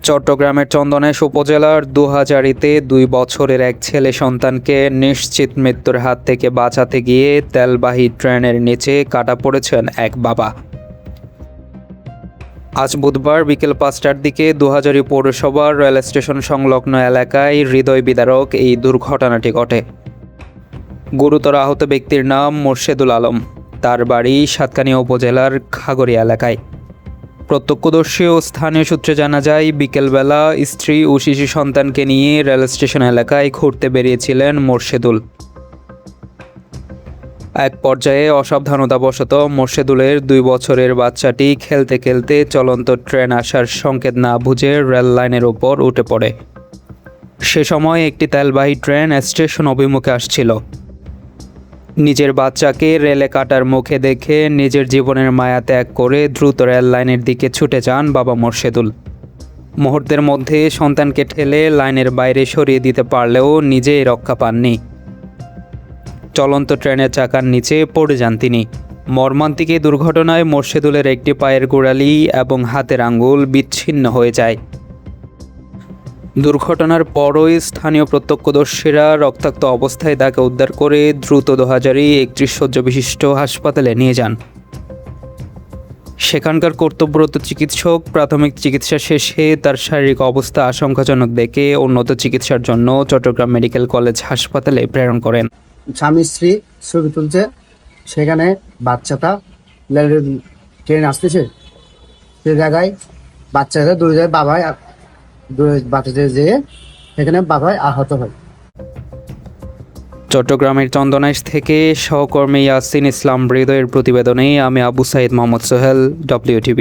চট্টগ্রামের চন্দনাইশ উপজেলার দুহাজারীতে ২ বছরের এক ছেলে সন্তানকে নিশ্চিত মৃত্যুর হাত থেকে বাঁচাতে গিয়ে তেলবাহী ট্রেনের নিচে কাটা পড়েছেন এক বাবা। আজ বুধবার বিকেল ৫টার দিকে দুহাজারী পৌরসভার রেল স্টেশন সংলগ্ন এলাকায় হৃদয় বিদারক এই দুর্ঘটনাটি ঘটে। গুরুতর আহত ব্যক্তির নাম মোর্শেদুল আলম। তার বাড়ি সাতকানিয়া উপজেলার খাগড়িয়া এলাকায়। প্রত্যক্ষদর্শী ও স্থানীয় সূত্রে জানা যায়, বিকেলবেলা স্ত্রী ও শিশু সন্তানকে নিয়ে রেল স্টেশন এলাকায় ঘুরতে বেরিয়েছিলেন মোর্শেদুল। এক পর্যায়ে অসাবধানতাবশত মোর্শেদুলের ২ বছরের বাচ্চাটি খেলতে খেলতে চলন্ত ট্রেন আসার সংকেত না বুঝে রেল লাইনের ওপর উঠে পড়ে। সে সময় একটি তেলবাহী ট্রেন স্টেশন অভিমুখে আসছিল। নিজের বাচ্চাকে রেলে কাটার মুখে দেখে নিজের জীবনের মায়া ত্যাগ করে দ্রুত রেল লাইনের দিকে ছুটে যান বাবা মোর্শেদুল। মুহূর্তের মধ্যে সন্তানকে ঠেলে লাইনের বাইরে সরিয়ে দিতে পারলেও নিজেই রক্ষা পাননি। চলন্ত ট্রেনের চাকার নিচে পড়ে যান তিনি। মর্মান্তিক এই দুর্ঘটনায় মোর্শেদুলের একটি পায়ের গোড়ালি এবং হাতের আঙ্গুল বিচ্ছিন্ন হয়ে যায়। দুর্ঘটনার পরই স্থানীয় প্রত্যক্ষদর্শীরা রক্তাক্ত অবস্থায় তাকে উদ্ধার করে দ্রুত দুহাজারী ৩১ শয্যা বিশিষ্ট হাসপাতালে নিয়ে যান। সেখানকার কর্তব্যরত চিকিৎসক প্রাথমিক চিকিৎসা শেষে তার শারীরিক অবস্থা আশঙ্কাজনক দেখে উন্নত চিকিৎসার জন্য চট্টগ্রাম মেডিকেল কলেজ হাসপাতালে প্রেরণ করেন। স্বামী স্ত্রী ছবি তুলছে, সেখানে বাচ্চাটা ট্রেন আসতেছে, সে জায়গায় বাচ্চাটা দূরে যায়, বাবাই বাচ্চাতে যেয়ে সেখানে বাবাই আহত হয়। চট্টগ্রামের চন্দনাইশ থেকে সহকর্মী ইয়াসিন ইসলাম হৃদয়ের প্রতিবেদনে আমি আবু সাইদ মোহাম্মদ সোহেল, WTV।